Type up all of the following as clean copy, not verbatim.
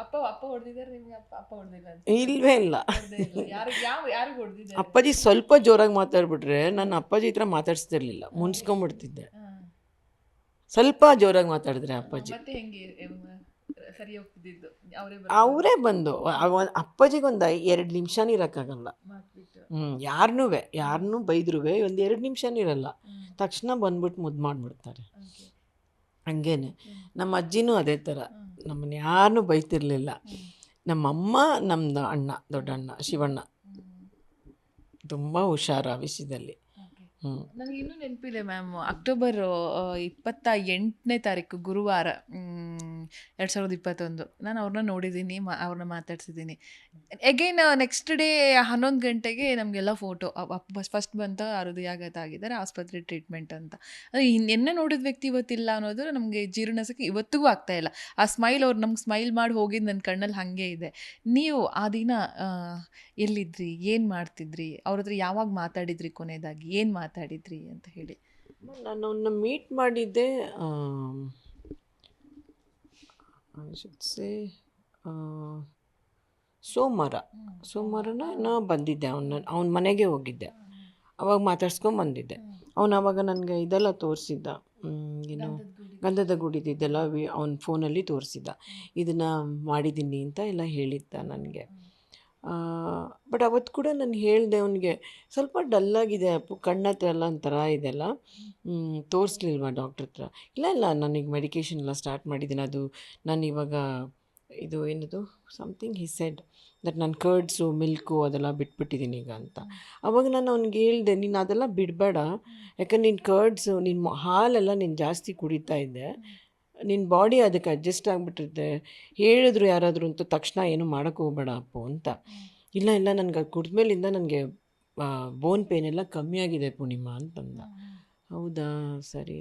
ಅಪ್ಪ ಹೊಡೆದಿದ್ದಾರೆ ನಿಮ್ಗೆ? ಅಪ್ಪ ಹೊಡೆದಿಲ್ಲ ಅಂತ? ಇಲ್ವೇ ಇಲ್ಲ. ಯಾರಿಗೆ ಹೊಡೆದಿದ್ದಾರೆ? ಅಪ್ಪಾಜಿ ಸ್ವಲ್ಪ ಜೋರಾಗಿ ಮಾತಾಡ್ಬಿಟ್ರೆ ನಾನು ಅಪ್ಪಾಜಿ ಹತ್ರ ಮಾತಾಡಿಸ್ತಿರ್ಲಿಲ್ಲ, ಮುನ್ಸ್ಕೊಂಡ್ಬಿಡ್ತಿದ್ದೆ. ಸ್ವಲ್ಪ ಜೋರಾಗಿ ಮಾತಾಡಿದ್ರೆ ಅಪ್ಪಾಜಿ ಮತ್ತೆ ಹೆಂಗೆ ಸರಿ ಹೋಗ್ತಿದ್ದು? ಅವರೇ ಬಂದು ಅಪ್ಪಾಜಿಗೊಂದು 2 ನಿಮಿಷನೂ ಇರೋಕ್ಕಾಗಲ್ಲ. ಯಾರನ್ನೂ ಬೈದ್ರೂ 1-2 ನಿಮಿಷನೂ ಇರಲ್ಲ, ತಕ್ಷಣ ಬಂದ್ಬಿಟ್ಟು ಮುದ್ದು ಮಾಡಿಬಿಡ್ತಾರೆ. ಹಂಗೇನೆ ನಮ್ಮ ಅಜ್ಜಿನೂ ಅದೇ ಥರ, ನಮ್ಮನ್ನ ಯಾರನ್ನೂ ಬೈತಿರ್ಲಿಲ್ಲ. ನಮ್ಮಮ್ಮ, ನಮ್ಮದು ಅಣ್ಣ, ದೊಡ್ಡ ಅಣ್ಣ ಶಿವಣ್ಣ ತುಂಬ ಹುಷಾರು ಆ ವಿಷಯದಲ್ಲಿ. ನನಗೆ ಇನ್ನೂ ನೆನಪಿದೆ ಮ್ಯಾಮ್, ಅಕ್ಟೋಬರ್ 28ನೇ ತಾರೀಕು ಗುರುವಾರ 2021 ನಾನು ಅವ್ರನ್ನ ನೋಡಿದ್ದೀನಿ, ಅವ್ರನ್ನ ಮಾತಾಡ್ಸಿದ್ದೀನಿ. ಎಗೈನ್ ನೆಕ್ಸ್ಟ್ ಡೇ 11 ಗಂಟೆಗೆ ನಮಗೆಲ್ಲ ಫೋಟೋ. ಫಸ್ಟ್ ಬಂತ ಹೃದಯಾಘಾತ ಆಗಿದ್ದಾರೆ, ಆಸ್ಪತ್ರೆ ಟ್ರೀಟ್ಮೆಂಟ್ ಅಂತ. ಅದು ನಿನ್ನೆ ನೋಡಿದ ವ್ಯಕ್ತಿ ಇವತ್ತಿಲ್ಲ ಅನ್ನೋದು ನಮಗೆ ಜೀರ್ಣಿಸೋಕ್ಕೆ ಇವತ್ತಿಗೂ ಆಗ್ತಾಯಿಲ್ಲ. ಆ ಸ್ಮೈಲ್, ಅವ್ರು ನಮ್ಗೆ ಸ್ಮೈಲ್ ಮಾಡಿ ಹೋಗಿದ್ದು ನನ್ನ ಕಣ್ಣಲ್ಲಿ ಹಾಗೆ ಇದೆ. ನೀವು ಆ ದಿನ ಎಲ್ಲಿದ್ರಿ, ಏನು ಮಾಡ್ತಿದ್ರಿ, ಅವ್ರ ಹತ್ರ ಯಾವಾಗ ಮಾತಾಡಿದ್ರಿ, ಕೊನೆಯದಾಗಿ ಏನು ಮಾತಾಡಿದ್ರಿ ಅಂತ ಹೇಳಿ? ನಾನು ಅವನ್ನ ಮೀಟ್ ಮಾಡಿದ್ದೆ ಸೋಮವಾರನ ನಾನು ಬಂದಿದ್ದೆ. ಅವನ ಮನೆಗೆ ಹೋಗಿದ್ದೆ, ಅವಾಗ ಮಾತಾಡ್ಸ್ಕೊಂಡು ಬಂದಿದ್ದೆ. ಅವನು ಅವಾಗ ನನಗೆ ಇದೆಲ್ಲ ತೋರಿಸಿದ್ದ, ಏನು ಗಂಧದ ಗುಡಿದಿದ್ದೆಲ್ಲ ಅವ್ನ ಫೋನಲ್ಲಿ ತೋರಿಸಿದ್ದ, ಇದನ್ನು ಮಾಡಿದ್ದೀನಿ ಅಂತ ಎಲ್ಲ ಹೇಳಿದ್ದ ನನಗೆ. ಬಟ್ ಅವತ್ತು ಕೂಡ ನಾನು ಹೇಳಿದೆ ಅವನಿಗೆ, ಸ್ವಲ್ಪ ಡಲ್ಲಾಗಿದೆ ಅಪ್ಪು, ಕಣ್ಣತ್ರ ಎಲ್ಲ ಒಂಥರ ಇದೆಲ್ಲ, ತೋರಿಸ್ಲಿಲ್ವಾ ಡಾಕ್ಟ್ರ್ ಹತ್ರ? ಇಲ್ಲ ನನಗೆ ಮೆಡಿಕೇಷನ್ ಎಲ್ಲ ಸ್ಟಾರ್ಟ್ ಮಾಡಿದ್ದೀನಿ, ಅದು ನಾನು ಇವಾಗ ಇದು ಏನದು ಸಮಥಿಂಗ್ ಹಿ ಸೆಡ್ ದಟ್ ನಾನು ಕರ್ಡ್ಸು ಮಿಲ್ಕು ಅದೆಲ್ಲ ಬಿಟ್ಬಿಟ್ಟಿದ್ದೀನಿ ಈಗ ಅಂತ. ಅವಾಗ ನಾನು ಅವ್ನಿಗೆ ಹೇಳಿದೆ, ನೀನು ಅದೆಲ್ಲ ಬಿಡಬೇಡ, ಯಾಕಂದ್ರೆ ನೀನು ಕರ್ಡ್ಸು, ನಿನ್ನ ಹಾಲೆಲ್ಲ ನೀನು ಜಾಸ್ತಿ ಕುಡಿತಾ ಇದ್ದೆ, ನಿನ್ನ ಬಾಡಿ ಅದಕ್ಕೆ ಅಡ್ಜಸ್ಟ್ ಆಗಿಬಿಟ್ಟಿರುತ್ತೆ, ಹೇಳಿದ್ರು ಯಾರಾದರೂ ಅಂತ ತಕ್ಷಣ ಏನೂ ಮಾಡೋಕ್ಕೆ ಹೋಗಬೇಡ ಅಪ್ಪು ಅಂತ. ಇಲ್ಲ ನನಗೆ ಅದು ಕುಡಿದ್ಮೇಲಿಂದ ನನಗೆ ಬೋನ್ ಪೇನ್ ಎಲ್ಲ ಕಮ್ಮಿ ಆಗಿದೆ ಪೂರ್ಣಿಮಾ ಅಂತಂದ. ಹೌದಾ, ಸರಿ.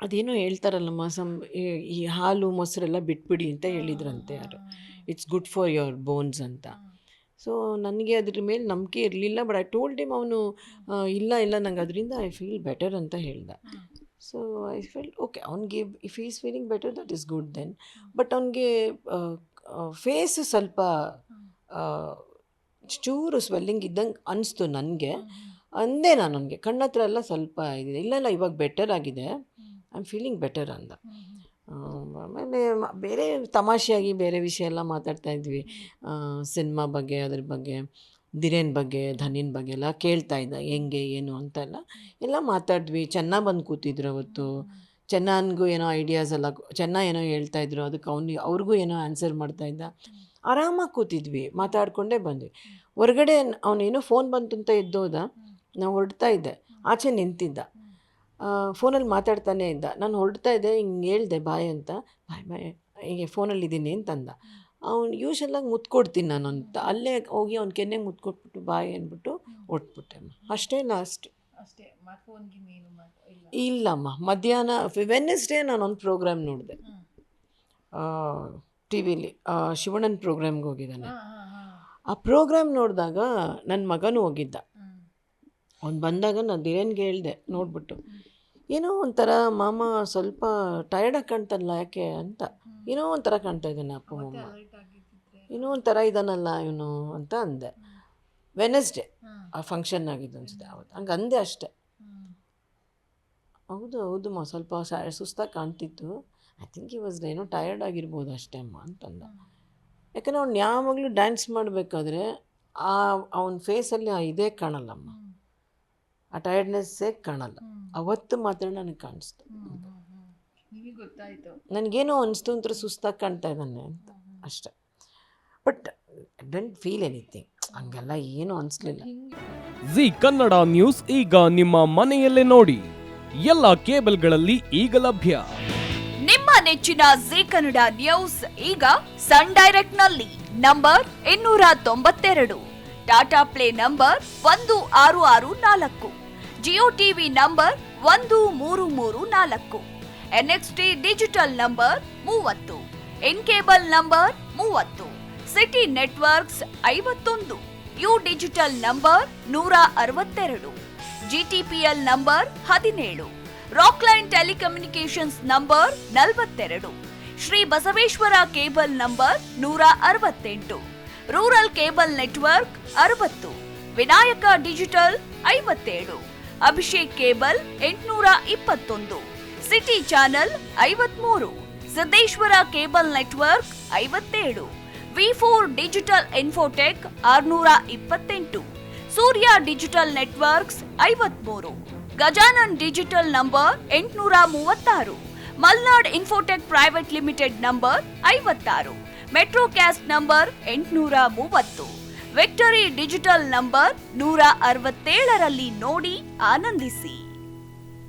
ಅದೇನೋ ಹೇಳ್ತಾರಲ್ಲಮ್ಮ, ಈ ಹಾಲು ಮೊಸರೆಲ್ಲ ಬಿಟ್ಬಿಡಿ ಅಂತ ಹೇಳಿದ್ರಂತೆ ಯಾರು, it's good for your bones ಅಂತ. ಸೊ ನನಗೆ ಅದ್ರ ಮೇಲೆ ನಂಬಿಕೆ ಇರಲಿಲ್ಲ. ಬಟ್ ಐ ಟೋಲ್ಡ್ ಹಿಮ್, ಅವನು ಇಲ್ಲ ನಂಗೆ ಅದರಿಂದ ಐ ಫೀಲ್ ಬೆಟರ್ ಅಂತ ಹೇಳ್ದ. ಸೊ ಐ ಫೆಲ್ಟ್ ಓಕೆ, ಅವ್ನಿಗೆ if is feeling better that is good then. But ಅವ್ನಿಗೆ ಫೇಸ್ ಸ್ವಲ್ಪ ಚೂರು ಸ್ವೆಲ್ಲಿಂಗ್ ಇದ್ದಂಗೆ ಅನಿಸ್ತು ನನಗೆ. ಅಂದೆ ನಾನು ಅವನಿಗೆ, ಕಣ್ಣತ್ರ ಎಲ್ಲ ಸ್ವಲ್ಪ ಇದಿದೆ. ಇಲ್ಲ ಇವಾಗ ಬೆಟರ್ ಆಗಿದೆ, ಐ ಆಮ್ ಫೀಲಿಂಗ್ ಬೆಟರ್ ಅಂದ. ಆಮೇಲೆ ಬೇರೆ ತಮಾಷೆಯಾಗಿ ಬೇರೆ ವಿಷಯ ಎಲ್ಲ ಮಾತಾಡ್ತಾಯಿದ್ವಿ, ಸಿನಿಮಾ ಬಗ್ಗೆ, ಅದ್ರ ಬಗ್ಗೆ, ಧಿರೇನ್ ಬಗ್ಗೆ, ಧನಿನ್ ಬಗ್ಗೆ ಎಲ್ಲ ಕೇಳ್ತಾ ಇದ್ದ, ಹೆಂಗೆ ಏನು ಅಂತೆಲ್ಲ ಎಲ್ಲ ಮಾತಾಡಿದ್ವಿ. ಚೆನ್ನಾಗಿ ಬಂದು ಕೂತಿದ್ರು ಅವತ್ತು. ಚೆನ್ನಾಗೂ ಏನೋ ಐಡಿಯಾಸ್ ಎಲ್ಲ ಏನೋ ಹೇಳ್ತಾಯಿದ್ರು, ಅದಕ್ಕೆ ಅವ್ರಿಗೂ ಏನೋ ಆನ್ಸರ್ ಮಾಡ್ತಾಯಿದ್ದ. ಆರಾಮಾಗಿ ಕೂತಿದ್ವಿ, ಮಾತಾಡಿಕೊಂಡೇ ಬಂದ್ವಿ. ಹೊರಗಡೆ ಅವನೇನೋ ಫೋನ್ ಬಂತು ಅಂತ ಎದ್ದೋದ, ನಾವು ಹೊರಡ್ತಾ ಇದ್ದೆ, ಆಚೆ ನಿಂತಿದ್ದ, ಫೋನಲ್ಲಿ ಮಾತಾಡ್ತಾನೇ ಇದ್ದ. ನಾನು ಹೊರಡ್ತಾ ಇದ್ದೆ, ಹಿಂಗೆ ಹೇಳ್ದೆ ಬಾಯ್ ಅಂತ, ಬಾಯ್ ಹೀಗೆ ಫೋನಲ್ಲಿದ್ದೀನಿ ಅಂತಂದ. ಅವ್ನು ಯೂಶಲಾಗಿ ಮುತ್ಕೊಡ್ತೀನಿ ನಾನು ಅಂತ, ಅಲ್ಲೇ ಹೋಗಿ ಅವ್ನ ಕೆನ್ನೆಗೆ ಮುತ್ಕೊಟ್ಬಿಟ್ಟು ಬಾಯ್ ಅಂದ್ಬಿಟ್ಟು ಹೊಟ್ಬಿಟ್ಟೆ. ಅಷ್ಟೇ ಲಾಸ್ಟ್. ಇಲ್ಲಮ್ಮ, ಮಧ್ಯಾಹ್ನ ವೆನ್ನೆಸ್ಡೇ ನಾನು ಒಂದು ಪ್ರೋಗ್ರಾಮ್ ನೋಡಿದೆ ಟಿ ವಿಲಿ, ಶಿವಣ್ಣನ ಪ್ರೋಗ್ರಾಮ್ಗೆ ಹೋಗಿದ್ದಾನೆ. ಆ ಪ್ರೋಗ್ರಾಮ್ ನೋಡಿದಾಗ ನನ್ನ ಮಗನೂ ಹೋಗಿದ್ದ. ಅವ್ನು ಬಂದಾಗ ನಾನು ಧಿರೇನ್ಗೆ ಹೇಳಿದೆ ನೋಡ್ಬಿಟ್ಟು, ಏನೋ ಒಂಥರ ಮಾಮ ಸ್ವಲ್ಪ ಟಯರ್ಡಾಗಿ ಕಾಣ್ತಾನಲ್ಲ ಯಾಕೆ ಅಂತ, ಏನೋ ಒಂಥರ ಕಾಣ್ತಾ ಇದ್ದಾನೆ ಅಪ್ಪ ಅಮ್ಮ, ಏನೋ ಒಂಥರ ಇದ್ದಾನಲ್ಲ ಇವನು ಅಂತ ಅಂದೆ. ವೆನೆಸ್ಡೇ ಆ ಫಂಕ್ಷನ್ ಆಗಿದ್ದು ಅನಿಸುತ್ತೆ ಅವತ್ತು, ಹಂಗೆ ಅಂದೆ ಅಷ್ಟೆ. ಹೌದು ಸ್ವಲ್ಪ ಸುಸ್ತಾಗಿ ಕಾಣ್ತಿತ್ತು, ಐ ಥಿಂಕ್ ಈ ವಾಸ್ ಏನೋ ಟಯರ್ಡ್ ಆಗಿರ್ಬೋದು ಅಷ್ಟೇ ಅಮ್ಮ ಅಂತಂದ. ಯಾಕಂದರೆ ಅವ್ನು ಯಾವಾಗಲೂ ಡ್ಯಾನ್ಸ್ ಮಾಡಬೇಕಾದ್ರೆ ಅವನ ಫೇಸಲ್ಲಿ ಇದೇ ಕಾಣಲ್ಲಮ್ಮ, ಆ ಟಯರ್ಡ್ನೆಸ್ಸೇ ಕಾಣಲ್ಲ. ಅವತ್ತು ಮಾತ್ರ ನನಗೆ ಕಾಣಿಸ್ತು, ನನಗೇನೋ ಅನಿಸ್ತು ಒಂಥರ ಸುಸ್ತಾಗಿ ಕಾಣ್ತಾ ಇದ್ದಾನೆ ಅಂತ ಅಷ್ಟೆ. But I don't feel anything, ಹಂಗೆಲ್ಲ ಏನೂ ಅನಿಸ್ಲಿಲ್ಲ. ಜಿ ಕನ್ನಡ ನ್ಯೂಸ್ ಈಗ ನಿಮ್ಮ ಮನೆಯಲ್ಲೇ ನೋಡಿ, ಎಲ್ಲ ಕೇಬಲ್ಗಳಲ್ಲಿ ಈಗ ಲಭ್ಯ. ನಿಮ್ಮ ನೆಚ್ಚಿನ ಜಿ ಕನ್ನಡ ನ್ಯೂಸ್ ಈಗ ಸನ್ ಡೈರೆಕ್ಟ್ ನಲ್ಲಿ number 292, Tata play number 1664, Jio TV number 1334, NXT digital number 30, in cable number 30, city networks 51, U digital number 162, GTPL number 17, Rockline telecommunications number 42, Shri Basaveshwara cable number 168, rural cable network 60, Vinayaka digital 57, Abhishek cable 821, city channel 53, Siddeshwara cable network 57, V4 digital Infotech 628, Surya digital networks 53, Gajanan digital number 836, Malnad infotech private limited number 56, Metrocast number 830, Victory Digital number 167ರಲ್ಲಿ ನೋಡಿ ಆನಂದಿಸಿ.